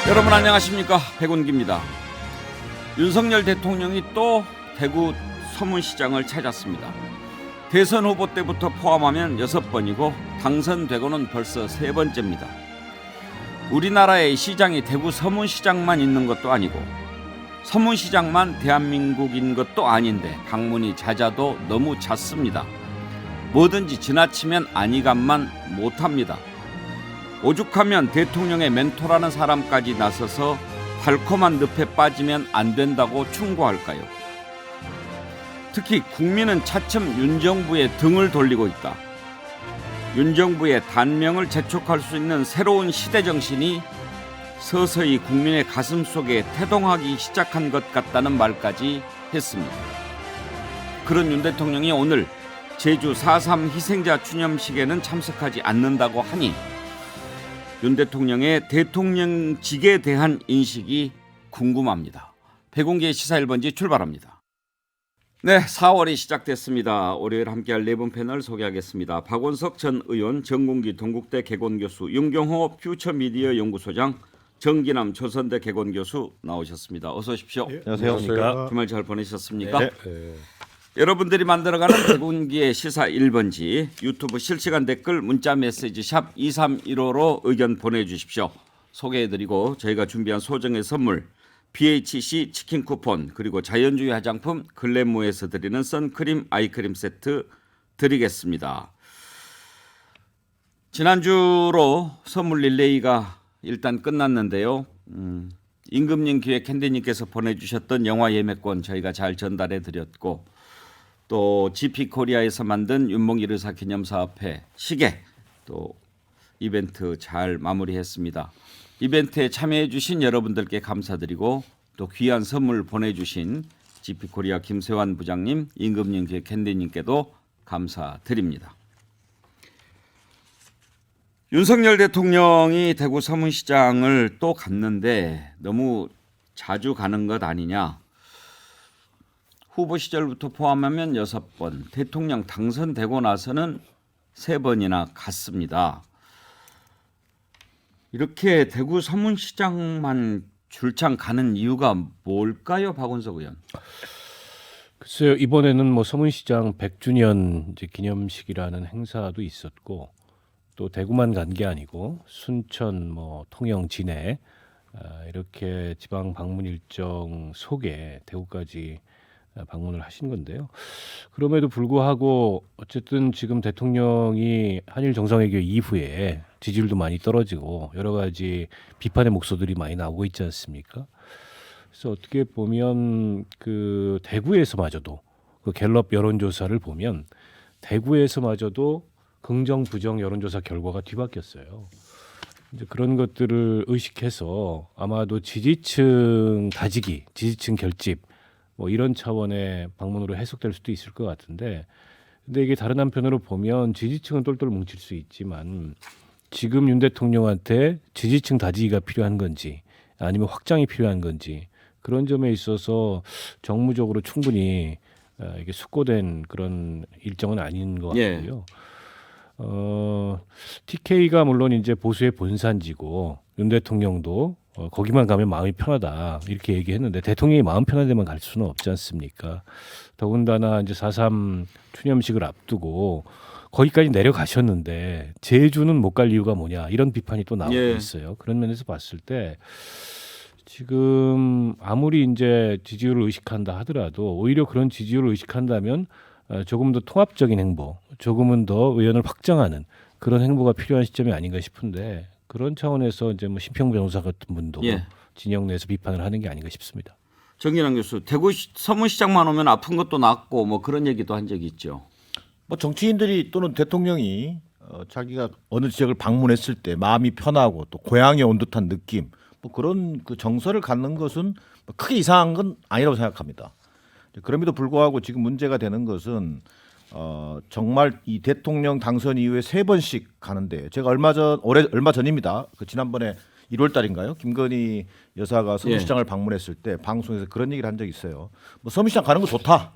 여러분 안녕하십니까, 백운기입니다. 윤석열 대통령이 또 대구 서문시장을 찾았습니다. 대선 후보 때부터 포함하면 6번이고 당선되고는 벌써 3번째입니다. 우리나라의 시장이 대구 서문시장만 있는 것도 아니고 서문시장만 대한민국인 것도 아닌데 방문이 잦아도 너무 잦습니다. 뭐든지 지나치면 안이감만 못합니다. 오죽하면 대통령의 멘토라는 사람까지 나서서 달콤한 늪에 빠지면 안 된다고 충고할까요? 특히 국민은 차츰 윤정부의 등을 돌리고 있다. 윤정부의 단명을 재촉할 수 있는 새로운 시대 정신이 서서히 국민의 가슴속에 태동하기 시작한 것 같다는 말까지 했습니다. 그런 윤 대통령이 오늘 제주 4.3 희생자 추념식에는 참석하지 않는다고 하니 윤 대통령의 대통령직에 대한 인식이 궁금합니다. 백운기의 시사 1번지 출발합니다. 네, 4월이 시작됐습니다. 월요일 함께할 네 분 패널 소개하겠습니다. 박원석 전 의원, 정군기 동국대 개건교수, 윤경호 퓨처미디어 연구소장, 정기남 조선대 개건교수 나오셨습니다. 어서 오십시오. 네, 안녕하세요. 주말 잘 보내셨습니까? 네. 여러분들이 만들어가는 백운기의 시사 1번지 유튜브 실시간 댓글 문자 메시지 샵 2315로 의견 보내주십시오. 소개해드리고 저희가 준비한 소정의 선물 BHC 치킨 쿠폰 그리고 자연주의 화장품 글래무에서 드리는 선크림 아이크림 세트 드리겠습니다. 지난주로 선물 릴레이가 일단 끝났는데요. 임금님 기획 캔디님께서 보내주셨던 영화 예매권 저희가 잘 전달해 드렸고 또 GP코리아에서 만든 윤봉길 의사 기념사업회 시계 또 이벤트 잘 마무리했습니다. 이벤트에 참여해 주신 여러분들께 감사드리고 또 귀한 선물 보내주신 GP코리아 김세환 부장님, 임금님 기획 캔디님께도 감사드립니다. 윤석열 대통령이 대구 서문시장을 또 갔는데 너무 자주 가는 것 아니냐. 후보 시절부터 포함하면 6번, 대통령 당선되고 나서는 3번이나 갔습니다. 이렇게 대구 서문시장만 줄창 가는 이유가 뭘까요, 박원석 의원? 글쎄요, 이번에는 뭐 서문시장 100주년 이제 기념식이라는 행사도 있었고 또 대구만 간 게 아니고 순천, 뭐 통영, 진해 이렇게 지방 방문 일정 속에 대구까지 방문을 하신 건데요. 그럼에도 불구하고 어쨌든 지금 대통령이 한일 정상회담 이후에 지지율도 많이 떨어지고 여러 가지 비판의 목소리들이 많이 나오고 있지 않습니까? 그래서 어떻게 보면 그 대구에서마저도 그 갤럽 여론조사를 보면 대구에서마저도 긍정 부정 여론조사 결과가 뒤바뀌었어요. 이제 그런 것들을 의식해서 아마도 지지층 다지기, 지지층 결집 뭐 이런 차원의 방문으로 해석될 수도 있을 것 같은데, 근데 이게 다른 한편으로 보면 지지층은 똘똘 뭉칠 수 있지만 지금 윤 대통령한테 지지층 다지기가 필요한 건지 아니면 확장이 필요한 건지 그런 점에 있어서 정무적으로 충분히 이게 숙고된 그런 일정은 아닌 것 같고요. TK가 물론 이제 보수의 본산지고 윤 대통령도 거기만 가면 마음이 편하다 이렇게 얘기했는데 대통령이 마음 편한 데만 갈 수는 없지 않습니까? 더군다나 이제 4.3 추념식을 앞두고 거기까지 내려가셨는데 제주는 못 갈 이유가 뭐냐 이런 비판이 또 나오고 있어요. 그런 면에서 봤을 때 지금 아무리 이제 지지율을 의식한다 하더라도 오히려 그런 지지율을 의식한다면 조금 더 통합적인 행보, 조금은 더 의원을 확장하는 그런 행보가 필요한 시점이 아닌가 싶은데 그런 차원에서 이제 뭐 심평 변호사 같은 분도 진영 내에서 비판을 하는 게 아닌가 싶습니다. 정기남 교수, 대구 서문시장만 오면 아픈 것도 낫고 뭐 그런 얘기도 한 적이 있죠. 뭐 정치인들이 또는 대통령이 자기가 어느 지역을 방문했을 때 마음이 편하고 또 고향에 온 듯한 느낌, 뭐 그런 그 정서를 갖는 것은 크게 이상한 건 아니라고 생각합니다. 그럼에도 불구하고 지금 문제가 되는 것은 정말 이 대통령 당선 이후에 3번씩 가는데 제가 얼마 전입니다. 그 지난번에 1월 달인가요? 김건희 여사가 서문시장을 방문했을 때 방송에서 그런 얘기를 한 적이 있어요. 뭐 서문시장 가는 거 좋다.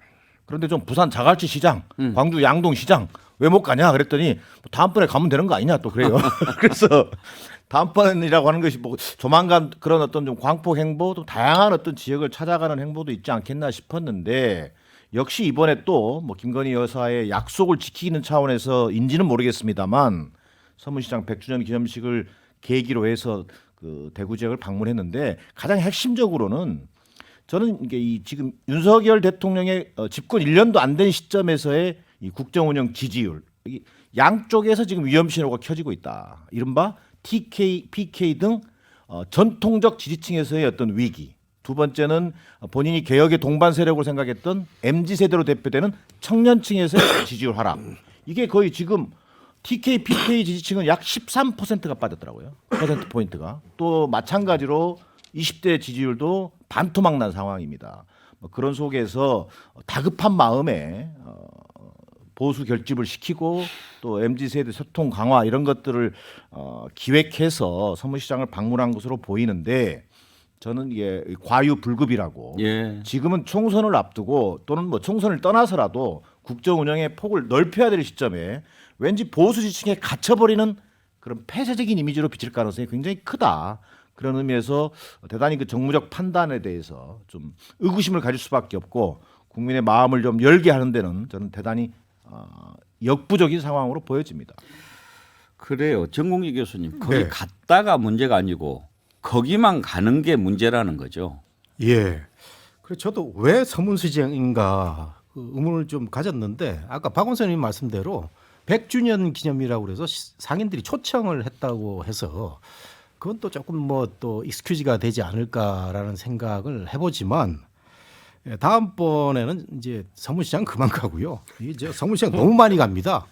그런데 좀 부산 자갈치 시장, 광주 양동 시장 왜 못 가냐 그랬더니 다음번에 가면 되는 거 아니냐 또 그래요. 그래서 다음번이라고 하는 것이 뭐 조만간 그런 어떤 좀 광폭 행보, 또 다양한 어떤 지역을 찾아가는 행보도 있지 않겠나 싶었는데 역시 이번에 또 뭐 김건희 여사의 약속을 지키는 차원에서인지는 모르겠습니다만 서문시장 100주년 기념식을 계기로 해서 그 대구 지역을 방문했는데 가장 핵심적으로는 저는 이게 이 지금 윤석열 대통령의 집권 1년도 안 된 시점에서의 이 국정 운영 지지율 이 양쪽에서 지금 위험 신호가 켜지고 있다. 이른바 TK, PK 등 전통적 지지층에서의 어떤 위기. 두 번째는 본인이 개혁의 동반 세력으로 생각했던 MZ 세대로 대표되는 청년층에서의 지지율 하락. 이게 거의 지금 TK, PK 지지층은 약 13%가 빠졌더라고요. 퍼센트 포인트가. 또 마찬가지로 20대 지지율도 반토막 난 상황입니다. 그런 속에서 다급한 마음에 보수 결집을 시키고 또 MZ 세대 소통 강화 이런 것들을 기획해서 서문시장을 방문한 것으로 보이는데 저는 이게 과유불급이라고 예. 지금은 총선을 앞두고 또는 뭐 총선을 떠나서라도 국정 운영의 폭을 넓혀야 될 시점에 왠지 보수 지층에 갇혀버리는 그런 폐쇄적인 이미지로 비칠 가능성이 굉장히 크다. 그런 의미에서 대단히 그 정무적 판단에 대해서 좀 의구심을 가질 수밖에 없고 국민의 마음을 좀 열게 하는 데는 저는 대단히 역부족인 상황으로 보여집니다. 그래요. 정공기 교수님 거기 네. 갔다가 문제가 아니고 거기만 가는 게 문제라는 거죠. 예. 그래서 저도 왜 서문시장인가 그 의문을 좀 가졌는데 아까 박 원장님 말씀대로 100주년 기념이라고 그래서 상인들이 초청을 했다고 해서 그건 또 조금 뭐 또 익스큐즈가 되지 않을까라는 생각을 해보지만 다음번에는 이제 서문시장 그만 가고요. 이제 서문시장 너무 많이 갑니다.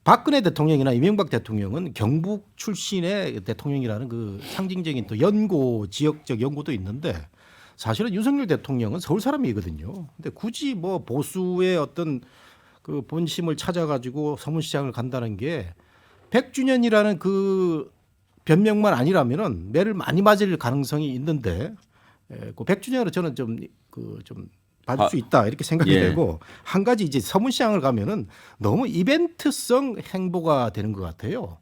박근혜 대통령이나 이명박 대통령은 경북 출신의 대통령이라는 그 상징적인 또 연고 지역적 연고도 있는데 사실은 윤석열 대통령은 서울 사람이거든요. 근데 굳이 뭐 보수의 어떤 그 본심을 찾아가지고 서문시장을 간다는 게 100주년이라는 그 변명만 아니라면은 매를 많이 맞을 가능성이 있는데 그 100주년으로 저는 좀 봐줄 수 있다 이렇게 생각이 예. 되고 한 가지 이제 서문시장을 가면은 너무 이벤트성 행보가 되는 것 같아요.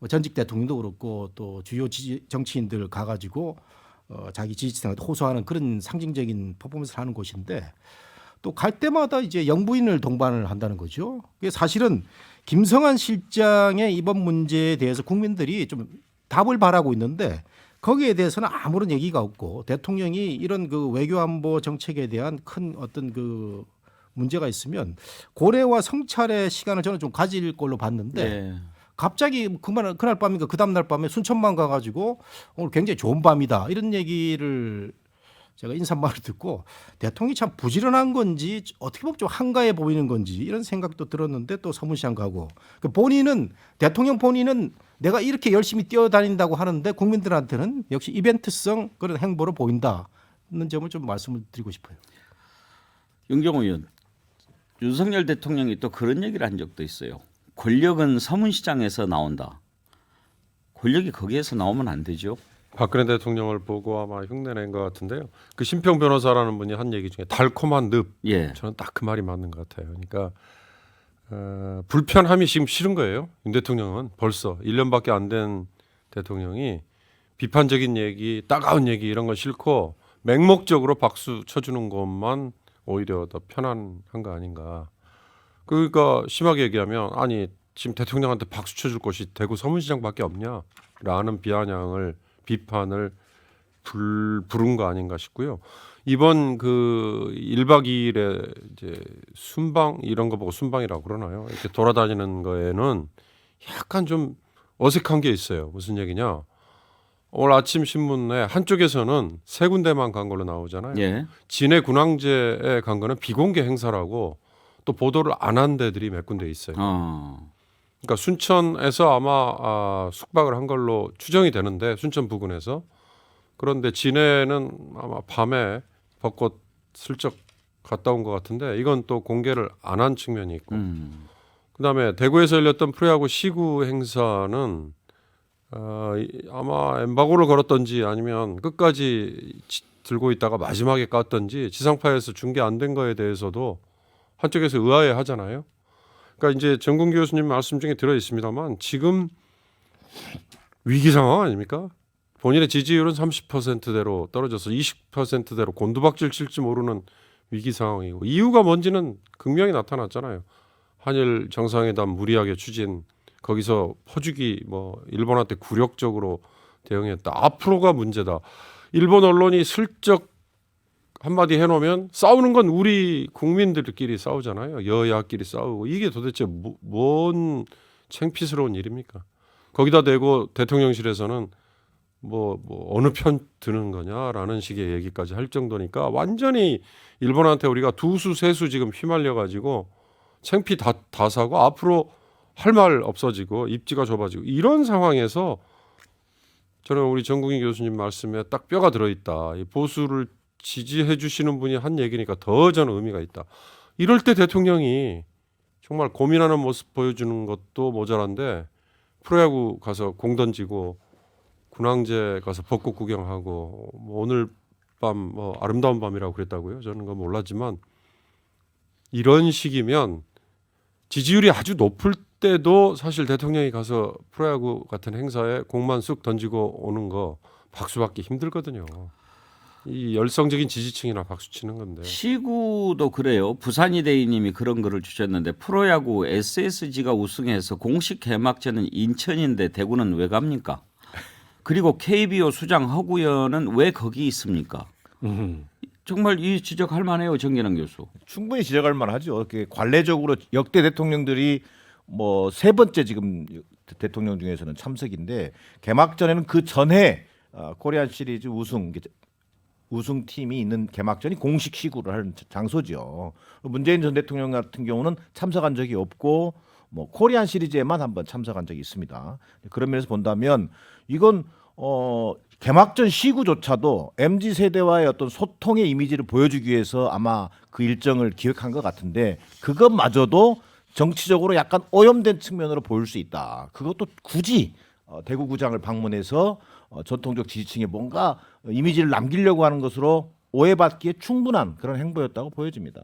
전직 대통령도 그렇고 또 주요 정치인들 가가지고 자기 지지층을 호소하는 그런 상징적인 퍼포먼스를 하는 곳인데 또 갈 때마다 이제 영부인을 동반을 한다는 거죠. 그게 사실은 김성한 실장의 이번 문제에 대해서 국민들이 좀 답을 바라고 있는데 거기에 대해서는 아무런 얘기가 없고 대통령이 이런 그 외교안보 정책에 대한 큰 어떤 그 문제가 있으면 고래와 성찰의 시간을 저는 좀 가질 걸로 봤는데 예. 갑자기 그날 밤인가 그 다음날 밤에 순천만 가가지고 오늘 굉장히 좋은 밤이다 이런 얘기를 제가 인사말을 듣고 대통령이 참 부지런한 건지 어떻게 보면 좀 한가해 보이는 건지 이런 생각도 들었는데 또 서문시장 가고 본인은 대통령 본인은 내가 이렇게 열심히 뛰어다닌다고 하는데 국민들한테는 역시 이벤트성 그런 행보로 보인다는 점을 좀 말씀을 드리고 싶어요. 윤경호 의원, 윤석열 대통령이 또 그런 얘기를 한 적도 있어요. 권력은 서문시장에서 나온다. 권력이 거기에서 나오면 안 되죠. 박근혜 대통령을 보고 아마 흉내낸 것 같은데요. 그 심평 변호사라는 분이 한 얘기 중에 달콤한 늪. 예. 저는 딱 그 말이 맞는 것 같아요. 그러니까 불편함이 지금 싫은 거예요. 윤 대통령은 벌써 1년밖에 안 된 대통령이 비판적인 얘기, 따가운 얘기 이런 건 싫고 맹목적으로 박수 쳐주는 것만 오히려 더 편안한 거 아닌가. 그러니까 심하게 얘기하면 아니 지금 대통령한테 박수 쳐줄 곳이 대구 서문시장밖에 없냐라는 비판을 부른 거 아닌가 싶고요. 이번 그 1박 2일에 이제 순방 이런 거 보고 순방이라고 그러나요? 이렇게 돌아다니는 거에는 약간 좀 어색한 게 있어요. 무슨 얘기냐? 오늘 아침 신문에 한쪽에서는 세 군데만 간 걸로 나오잖아요. 예. 진해 군항제에 간 거는 비공개 행사라고 또 보도를 안 한 데들이 몇 군데 있어요. 그러니까 순천에서 아마 숙박을 한 걸로 추정이 되는데 순천 부근에서 그런데 진해는 아마 밤에 벚꽃 슬쩍 갔다 온 것 같은데 이건 또 공개를 안 한 측면이 있고 그다음에 대구에서 열렸던 프로야구 시구 행사는 아마 엠바고를 걸었던지 아니면 끝까지 들고 있다가 마지막에 깠던지 지상파에서 중계 안 된 거에 대해서도 한쪽에서 의아해 하잖아요. 그러니까 이제 정근기 교수님 말씀 중에 들어 있습니다만 지금 위기 상황 아닙니까? 본인의 지지율은 30%대로 떨어져서 20%대로 곤두박질 칠지 모르는 위기 상황이고 이유가 뭔지는 극명히 나타났잖아요. 한일 정상회담 무리하게 추진 거기서 퍼주기 뭐 일본한테 굴욕적으로 대응했다. 앞으로가 문제다. 일본 언론이 슬쩍 한마디 해놓으면 싸우는 건 우리 국민들끼리 싸우잖아요. 여야끼리 싸우고 이게 도대체 뭔 창피스러운 일입니까? 거기다 대고 대통령실에서는 뭐 어느 편 드는 거냐라는 식의 얘기까지 할 정도니까 완전히 일본한테 우리가 두수 세수 지금 휘말려 가지고 창피 다 사고 앞으로 할 말 없어지고 입지가 좁아지고 이런 상황에서 저는 우리 정국인 교수님 말씀에 딱 뼈가 들어있다. 이 보수를 지지해 주시는 분이 한 얘기니까 더 저는 의미가 있다. 이럴 때 대통령이 정말 고민하는 모습 보여주는 것도 모자란데 프로야구 가서 공 던지고 군항제 가서 벚꽃 구경하고 뭐 오늘 밤 뭐 아름다운 밤이라고 그랬다고요. 저는 그건 몰랐지만 이런 식이면 지지율이 아주 높을 때도 사실 대통령이 가서 프로야구 같은 행사에 공만 쑥 던지고 오는 거 박수받기 힘들거든요. 이 열성적인 지지층이나 박수 치는 건데. 시구도 그래요. 부산이대희님이 그런 글을 주셨는데 프로야구 SSG가 우승해서 공식 개막전은 인천인데 대구는 왜 갑니까? 그리고 KBO 수장 허구현은 왜 거기 있습니까? 정말 이 지적할 만해요, 정계남 교수. 충분히 지적할 만하죠. 이렇게 관례적으로 역대 대통령들이 뭐 세 번째 지금 대통령 중에서는 참석인데 개막전에는 그 전에 코리안 시리즈 우승팀이 있는 개막전이 공식 시구를 하는 장소죠. 문재인 전 대통령 같은 경우는 참석한 적이 없고 뭐 코리안 시리즈에만 한번 참석한 적이 있습니다. 그런 면에서 본다면 이건 개막전 시구조차도 MZ 세대와의 어떤 소통의 이미지를 보여주기 위해서 아마 그 일정을 기획한 것 같은데 그것마저도 정치적으로 약간 오염된 측면으로 보일 수 있다. 그것도 굳이 대구구장을 방문해서 전통적 지지층에 뭔가 이미지를 남기려고 하는 것으로 오해받기에 충분한 그런 행보였다고 보여집니다.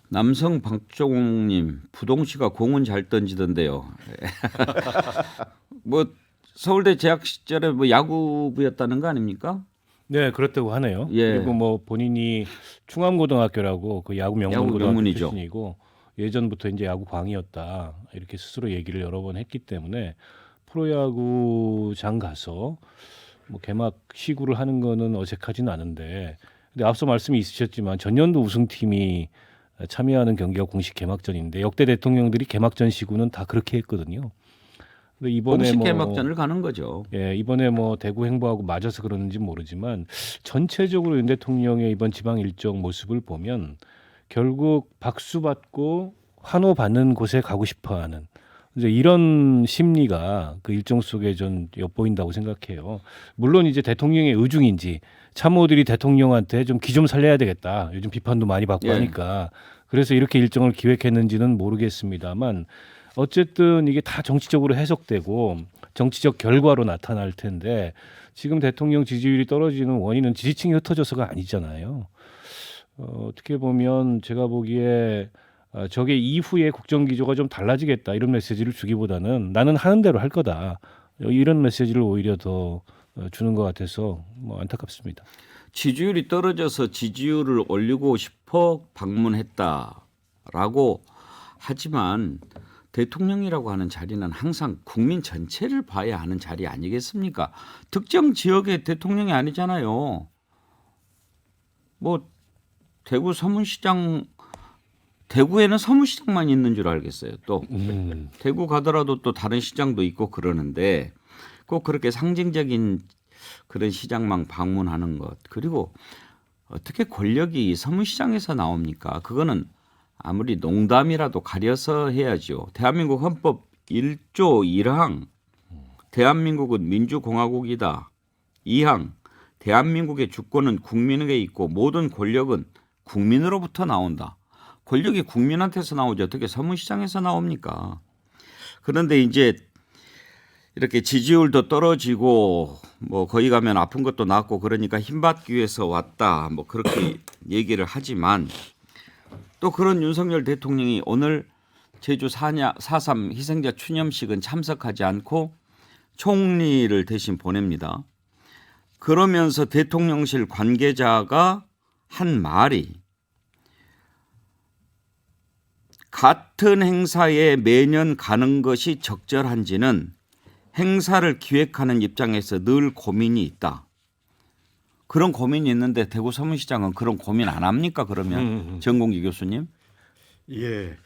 남성 박종님, 부동 씨가 공은 잘 던지던데요. 뭐 서울대 재학 시절에 뭐 야구부였다는 거 아닙니까? 네, 그렇다고 하네요. 예. 그리고 뭐 본인이 충암고등학교라고 그 야구 야구 명문고등학교 명문이죠. 출신이고 예전부터 이제 야구 광이었다 이렇게 스스로 얘기를 여러 번 했기 때문에 프로야구장 가서 뭐 개막 시구를 하는 거는 어색하지는 않은데 근데 앞서 말씀이 있으셨지만 전년도 우승팀이 참여하는 경기가 공식 개막전인데 역대 대통령들이 개막전 시구는 다 그렇게 했거든요. 근데 이번에 공식 뭐 개막전을 가는 거죠. 예, 이번에 뭐 대구 행보하고 맞아서 그러는지 모르지만 전체적으로 윤 대통령의 이번 지방 일정 모습을 보면 결국 박수 받고 환호 받는 곳에 가고 싶어하는 이제 이런 심리가 그 일정 속에 좀 엿보인다고 생각해요. 물론 이제 대통령의 의중인지 참모들이 대통령한테 좀 기 좀 살려야 되겠다. 요즘 비판도 많이 받고 예. 하니까 그래서 이렇게 일정을 기획했는지는 모르겠습니다만 어쨌든 이게 다 정치적으로 해석되고 정치적 결과로 나타날 텐데 지금 대통령 지지율이 떨어지는 원인은 지지층이 흩어져서가 아니잖아요. 어떻게 보면 제가 보기에 저게 이후에 국정 기조가 좀 달라지겠다 이런 메시지를 주기보다는 나는 하는 대로 할 거다 이런 메시지를 오히려 더 주는 것 같아서 뭐 안타깝습니다. 지지율이 떨어져서 지지율을 올리고 싶어 방문했다라고 하지만 대통령이라고 하는 자리는 항상 국민 전체를 봐야 하는 자리 아니겠습니까? 특정 지역의 대통령이 아니잖아요. 뭐 대구 서문시장 대구에는 서문시장만 있는 줄 알겠어요. 또 대구 가더라도 또 다른 시장도 있고 그러는데 꼭 그렇게 상징적인 그런 시장만 방문하는 것 그리고 어떻게 권력이 서문시장에서 나옵니까? 그거는 아무리 농담이라도 가려서 해야죠. 대한민국 헌법 1조 1항 대한민국은 민주공화국이다. 2항 대한민국의 주권은 국민에게 있고 모든 권력은 국민으로부터 나온다. 권력이 국민한테서 나오지 어떻게 서문시장에서 나옵니까? 그런데 이제 이렇게 지지율도 떨어지고 뭐 거기 가면 아픈 것도 낫고 그러니까 힘받기 위해서 왔다. 뭐 그렇게 얘기를 하지만 또 그런 윤석열 대통령이 오늘 제주 4.3 희생자 추념식은 참석하지 않고 총리를 대신 보냅니다. 그러면서 대통령실 관계자가 한 말이 같은 행사에 매년 가는 것이 적절한지는 행사를 기획하는 입장에서 늘 고민이 있다. 그런 고민이 있는데 대구 서문시장은 그런 고민 안 합니까? 그러면 정공기 교수님? 예.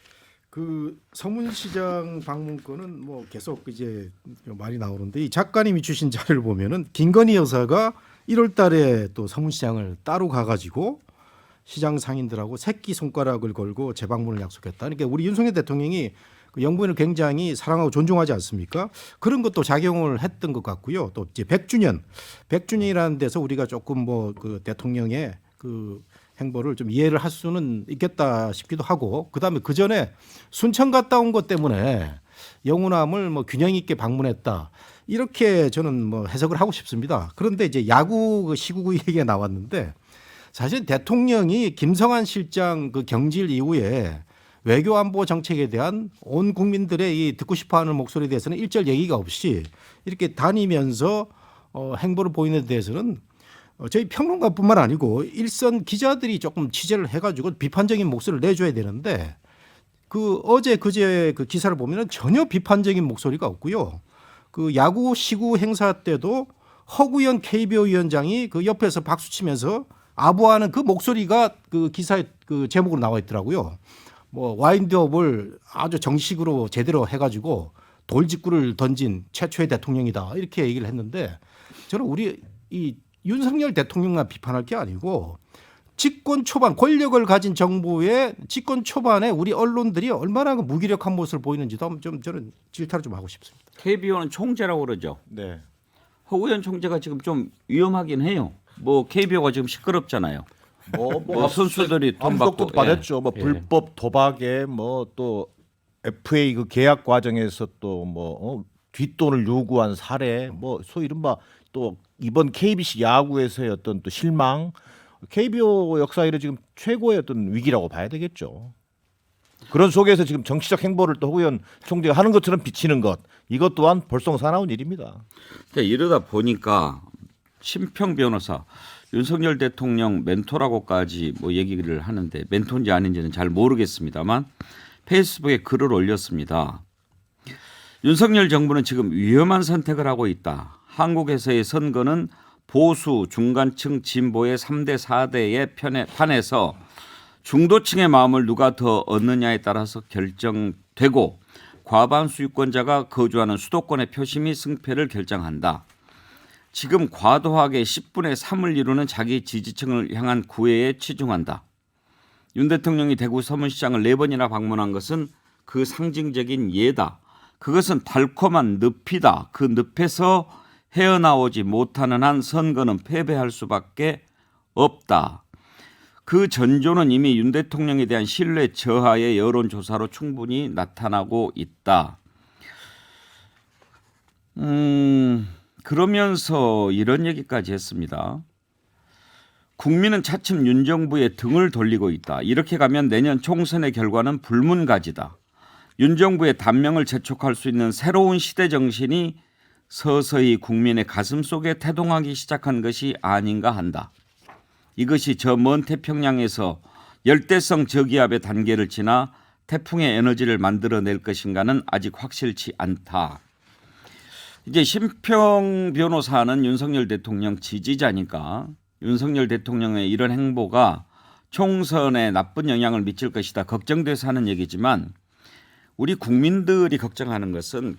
그 서문시장 방문권은 뭐 계속 이제 말이 나오는데 이 작가님이 주신 자료를 보면은 김건희 여사가 1월달에 또 서문시장을 따로 가가지고 시장 상인들하고 새끼 손가락을 걸고 재방문을 약속했다. 그러니까 우리 윤석열 대통령이 그 영부인을 굉장히 사랑하고 존중하지 않습니까? 그런 것도 작용을 했던 것 같고요. 또 이제 100주년이라는 데서 우리가 조금 뭐 그 대통령의 그 행보를 좀 이해를 할 수는 있겠다 싶기도 하고, 그다음에 그 전에 순천 갔다 온 것 때문에 영우남을 뭐 균형 있게 방문했다. 이렇게 저는 뭐 해석을 하고 싶습니다. 그런데 이제 야구 그 시구구 얘기가 나왔는데 사실 대통령이 김성한 실장 그 경질 이후에 외교안보 정책에 대한 온 국민들의 이 듣고 싶어하는 목소리에 대해서는 일절 얘기가 없이 이렇게 다니면서 행보를 보이는 데 대해서는 저희 평론가뿐만 아니고 일선 기자들이 조금 취재를 해가지고 비판적인 목소리를 내줘야 되는데 그 어제 그제 그 기사를 보면은 전혀 비판적인 목소리가 없고요. 그 야구 시구 행사 때도 허구현 KBO 위원장이 그 옆에서 박수 치면서 아부하는 그 목소리가 그 기사의 그 제목으로 나와 있더라고요. 뭐 와인드업을 아주 정식으로 제대로 해가지고 돌직구를 던진 최초의 대통령이다 이렇게 얘기를 했는데 저는 우리 이 윤석열 대통령만 비판할 게 아니고 집권 초반 권력을 가진 정부의 집권 초반에 우리 언론들이 얼마나 그 무기력한 모습을 보이는지도 한번 좀 저는 질타를 좀 하고 싶습니다. KBO는 총재라고 그러죠. 네. 허구현 총재가 지금 좀 위험하긴 해요. 뭐 KBO가 지금 시끄럽잖아요. 뭐 선수들이 돈 받고 압수수색도 받았죠. 뭐 불법 도박에 뭐 또 FA 그 계약 과정에서 또 뭐 뒷돈을 요구한 사례, 뭐 소위 이른바 또 이번 KBC 야구에서의 어떤 또 실망, KBO 역사 이래 지금 최고의 어떤 위기라고 봐야 되겠죠. 그런 속에서 지금 정치적 행보를 또 허구현 총재가 하는 것처럼 비치는 것, 이것 또한 볼썽사나운 일입니다. 그러니까 이러다 보니까 심평 변호사 윤석열 대통령 멘토라고까지 뭐 얘기를 하는데 멘토인지 아닌지는 잘 모르겠습니다만 페이스북에 글을 올렸습니다. 윤석열 정부는 지금 위험한 선택을 하고 있다. 한국에서의 선거는 보수, 중간층, 진보의 3대 4대의 판에서 중도층의 마음을 누가 더 얻느냐에 따라서 결정되고 과반수 유권자가 거주하는 수도권의 표심이 승패를 결정한다. 지금 과도하게 10분의 3을 이루는 자기 지지층을 향한 구애에 치중한다. 윤 대통령이 대구 서문시장을 4번이나 방문한 것은 그 상징적인 예다. 그것은 달콤한 늪이다. 그 늪에서 헤어나오지 못하는 한 선거는 패배할 수밖에 없다. 그 전조는 이미 윤 대통령에 대한 신뢰 저하의 여론조사로 충분히 나타나고 있다. 그러면서 이런 얘기까지 했습니다. 국민은 차츰 윤 정부에 등을 돌리고 있다. 이렇게 가면 내년 총선의 결과는 불문가지다. 윤 정부의 단명을 재촉할 수 있는 새로운 시대 정신이 서서히 국민의 가슴 속에 태동하기 시작한 것이 아닌가 한다. 이것이 저 먼 태평양에서 열대성 저기압의 단계를 지나 태풍의 에너지를 만들어낼 것인가는 아직 확실치 않다. 이제 심평 변호사는 윤석열 대통령 지지자니까 윤석열 대통령의 이런 행보가 총선에 나쁜 영향을 미칠 것이다 걱정돼서 하는 얘기지만 우리 국민들이 걱정하는 것은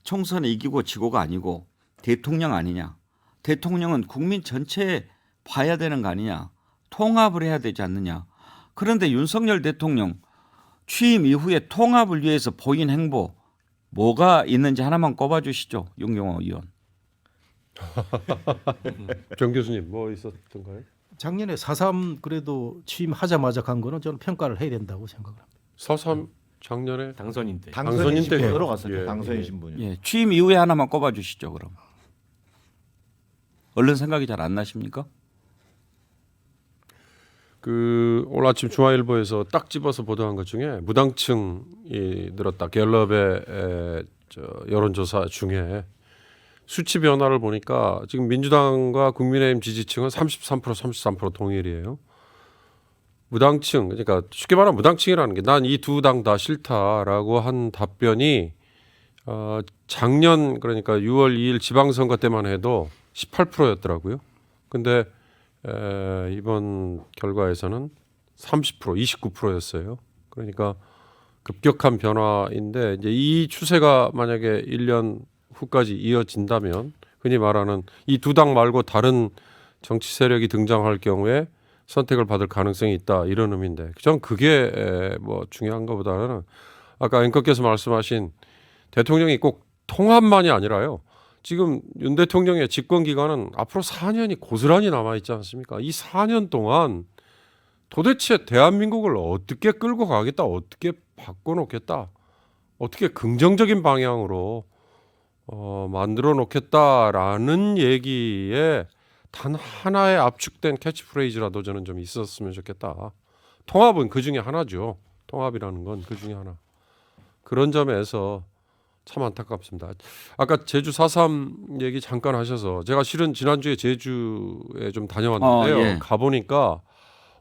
총선에 이기고 지고가 아니고 대통령 아니냐. 대통령은 국민 전체에 봐야 되는 거 아니냐. 통합을 해야 되지 않느냐. 그런데 윤석열 대통령 취임 이후에 통합을 위해서 보인 행보 뭐가 있는지 하나만 꼽아주시죠. 윤경호 의원. 정 교수님 뭐 있었던가요? 작년에 4.3 그래도 취임하자마자 간 거는 저는 평가를 해야 된다고 생각을 합니다. 4.3 작년에 당선인 때. 당선인 때 들어갔어요. 예. 당선인 신분이. 예, 취임 이후에 하나만 꼽아주시죠. 그럼. 얼른 생각이 잘 안 나십니까? 오늘 아침 중앙일보에서 딱 집어서 보도한 것 중에 무당층이 늘었다. 갤럽의 여론조사 중에 수치 변화를 보니까 지금 민주당과 국민의힘 지지층은 33% 동일이에요. 무당층, 그러니까 쉽게 말하면 무당층이라는 게 난 이 두 당 다 싫다라고 한 답변이 작년 그러니까 6월 2일 지방선거 때만 해도 18%였더라고요. 근데 이번 결과에서는 30%, 29%였어요. 그러니까 급격한 변화인데 이제 이 추세가 만약에 1년 후까지 이어진다면 흔히 말하는 이 두 당 말고 다른 정치 세력이 등장할 경우에 선택을 받을 가능성이 있다 이런 의미인데 전 그게 뭐 중요한 것보다는 아까 앵커께서 말씀하신 대통령이 꼭 통합만이 아니라요. 지금 윤 대통령의 집권 기간은 앞으로 4년이 고스란히 남아 있지 않습니까? 이 4년 동안 도대체 대한민국을 어떻게 끌고 가겠다, 어떻게 바꿔놓겠다, 어떻게 긍정적인 방향으로 만들어 놓겠다라는 얘기에 단 하나의 압축된 캐치프레이즈라도 저는 좀 있었으면 좋겠다. 통합은 그 중에 하나죠. 통합이라는 건 그 중에 하나. 그런 점에서 참 안타깝습니다. 아까 제주 4.3 얘기 잠깐 하셔서 제가 실은 지난주에 제주에 좀 다녀왔는데요. 예. 가보니까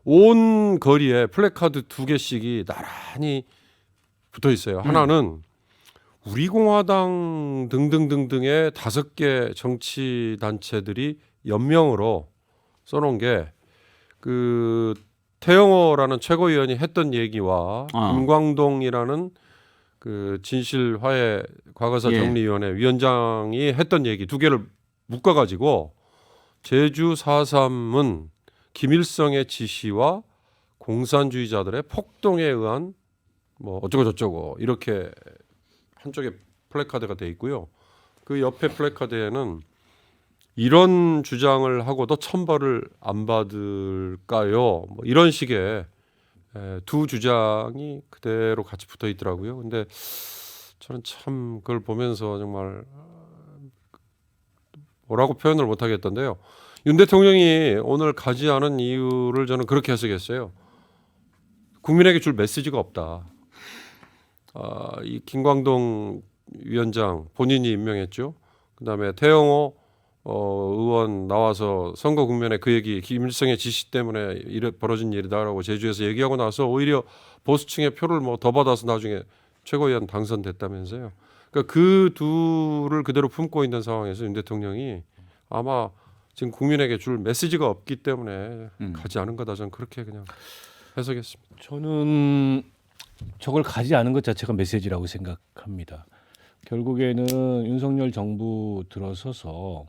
온 거리에 플래카드 2개씩이 나란히 붙어 있어요. 하나는 우리공화당 등등등등의 5개 정치 단체들이 연명으로 써놓은 게 그 태영호라는 최고위원이 했던 얘기와 김광동이라는 그 진실화해 과거사 예. 정리위원회 위원장이 했던 얘기 두 개를 묶어가지고 제주 4.3은 김일성의 지시와 공산주의자들의 폭동에 의한 뭐 어쩌고 저쩌고 이렇게 한쪽에 플래카드가 돼 있고요. 그 옆에 플래카드에는 이런 주장을 하고도 천벌을 안 받을까요? 뭐 이런 식의 두 주장이 그대로 같이 붙어 있더라고요. 근데 저는 참 그걸 보면서 정말 뭐라고 표현을 못 하겠던데요. 윤 대통령이 오늘 가지 않은 이유를 저는 그렇게 해석했어요. 국민에게 줄 메시지가 없다. 이 김광동 위원장 본인이 임명했죠. 그다음에 태영호 의원 나와서 선거 국면에 그 얘기 김일성의 지시 때문에 벌어진 일이다라고 제주에서 얘기하고 나서 오히려 보수층의 표를 뭐 더 받아서 나중에 최고위원 당선됐다면서요. 그러니까 그 둘을 그대로 품고 있는 상황에서 윤 대통령이 아마 지금 국민에게 줄 메시지가 없기 때문에 가지 않은 거다. 저는 그렇게 그냥 해석했습니다. 저는 저걸 가지 않은 것 자체가 메시지라고 생각합니다. 결국에는 윤석열 정부 들어서서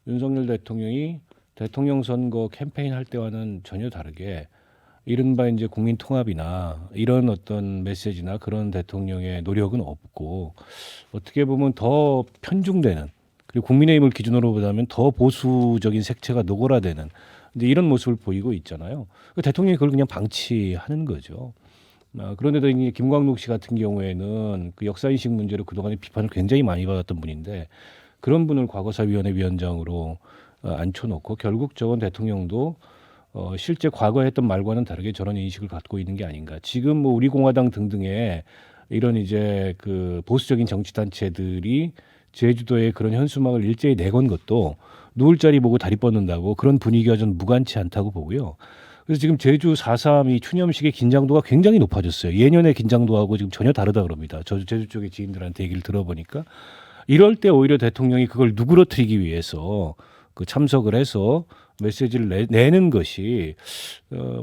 윤석열 대통령이 대통령 선거 캠페인 할 때와는 전혀 다르게 이른바 이제 국민 통합이나 이런 어떤 메시지나 그런 대통령의 노력은 없고 어떻게 보면 더 편중되는 그리고 국민의힘을 기준으로 보자면 더 보수적인 색채가 노골화되는 이제 이런 모습을 보이고 있잖아요. 대통령이 그걸 그냥 방치하는 거죠. 그런데도 이제 김광록 씨 같은 경우에는 그 역사인식 문제로 그동안에 비판을 굉장히 많이 받았던 분인데 그런 분을 과거사위원회 위원장으로 앉혀놓고 결국 저건 대통령도 실제 과거에 했던 말과는 다르게 저런 인식을 갖고 있는 게 아닌가. 지금 뭐 우리공화당 등등의 이런 이제 그 보수적인 정치 단체들이 제주도에 그런 현수막을 일제히 내건 것도 누울 자리 보고 다리 뻗는다고 그런 분위기가 좀 무관치 않다고 보고요. 그래서 지금 제주 4.3이 추념식의 긴장도가 굉장히 높아졌어요. 예년의 긴장도하고 지금 전혀 다르다 그럽니다. 저 제주 쪽의 지인들한테 얘기를 들어보니까 이럴 때 오히려 대통령이 그걸 누그러뜨리기 위해서 그 참석을 해서 메시지를 내는 것이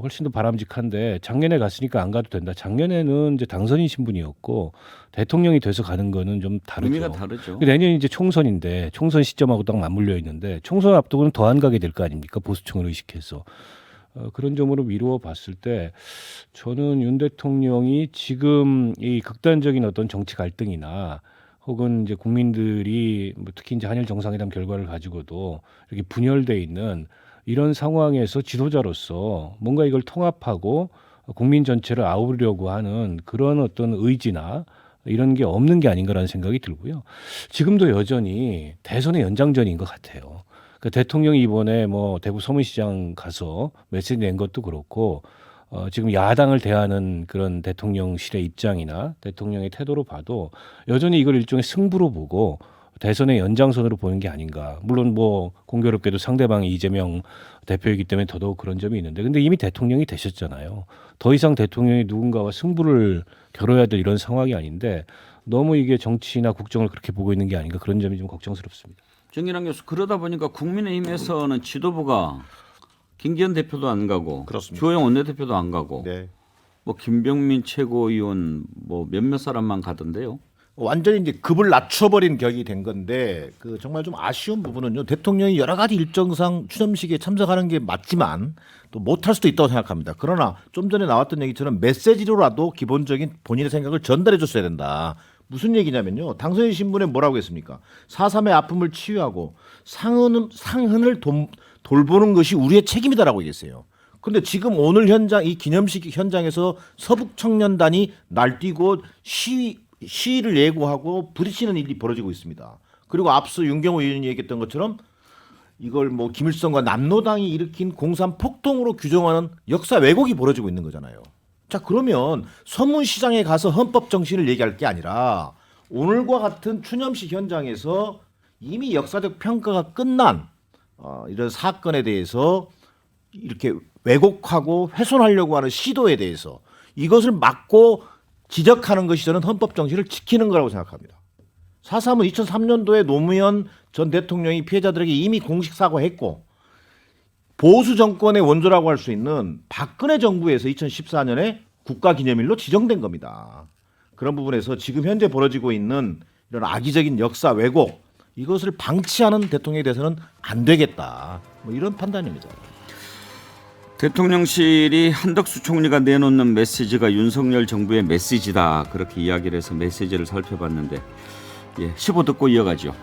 훨씬 더 바람직한데 작년에 갔으니까 안 가도 된다. 작년에는 이제 당선인 신분이었고 대통령이 돼서 가는 거는 좀 다르죠. 의미가 다르죠. 내년이 이제 총선인데 총선 시점하고 딱 맞물려 있는데 총선 앞두고는 더 안 가게 될 거 아닙니까? 보수층을 의식해서. 그런 점으로 미루어 봤을 때 저는 윤 대통령이 지금 이 극단적인 어떤 정치 갈등이나 혹은 이제 국민들이 뭐 특히 이제 한일 정상회담 결과를 가지고도 이렇게 분열돼 있는 이런 상황에서 지도자로서 뭔가 이걸 통합하고 국민 전체를 아우르려고 하는 그런 어떤 의지나 이런 게 없는 게 아닌가라는 생각이 들고요. 지금도 여전히 대선의 연장전인 것 같아요. 그러니까 대통령이 이번에 뭐 대구 서문시장 가서 메시지 낸 것도 그렇고 지금 야당을 대하는 그런 대통령실의 입장이나 대통령의 태도로 봐도 여전히 이걸 일종의 승부로 보고 대선의 연장선으로 보는 게 아닌가. 물론 뭐 공교롭게도 상대방이 이재명 대표이기 때문에 더더욱 그런 점이 있는데 근데 이미 대통령이 되셨잖아요. 더 이상 대통령이 누군가와 승부를 겨뤄야 될 이런 상황이 아닌데 너무 이게 정치나 국정을 그렇게 보고 있는 게 아닌가 그런 점이 좀 걱정스럽습니다. 정일환 교수 그러다 보니까 국민의힘에서는 지도부가 김기현 대표도 안 가고 그렇습니다. 주호영 원내대표도 안 가고 네. 뭐 김병민 최고위원 뭐 몇몇 사람만 가던데요. 완전히 이제 급을 낮춰버린 격이 된 건데 그 정말 좀 아쉬운 부분은요. 대통령이 여러 가지 일정상 추념식에 참석하는 게 맞지만 또 못할 수도 있다고 생각합니다. 그러나 좀 전에 나왔던 얘기처럼 메시지로라도 기본적인 본인의 생각을 전달해 줬어야 된다. 무슨 얘기냐면요. 당선인 신문에 뭐라고 했습니까? 4.3의 아픔을 치유하고 상흔을 돌보는 것이 우리의 책임이다라고 얘기했어요. 그런데 지금 오늘 현장 이 기념식 현장에서 서북 청년단이 날뛰고 시위를 예고하고 부딪히는 일이 벌어지고 있습니다. 그리고 앞서 윤경호 의원이 얘기했던 것처럼 이걸 뭐 김일성과 남로당이 일으킨 공산 폭동으로 규정하는 역사 왜곡이 벌어지고 있는 거잖아요. 자 그러면 서문시장에 가서 헌법 정신을 얘기할 게 아니라 오늘과 같은 추념식 현장에서 이미 역사적 평가가 끝난 이런 사건에 대해서 이렇게 왜곡하고 훼손하려고 하는 시도에 대해서 이것을 막고 지적하는 것이 저는 헌법 정신을 지키는 거라고 생각합니다. 4.3은 2003년도에 노무현 전 대통령이 피해자들에게 이미 공식 사과했고 보수 정권의 원조라고 할 수 있는 박근혜 정부에서 2014년에 국가기념일로 지정된 겁니다. 그런 부분에서 지금 현재 벌어지고 있는 이런 악의적인 역사 왜곡 이것을 방치하는 대통령에 대해서는 안 되겠다. 뭐 이런 판단입니다. 대통령실이 한덕수 총리가 내놓는 메시지가 윤석열 정부의 메시지다 그렇게 이야기를 해서 메시지를 살펴봤는데 예, 15 듣고 이어가죠.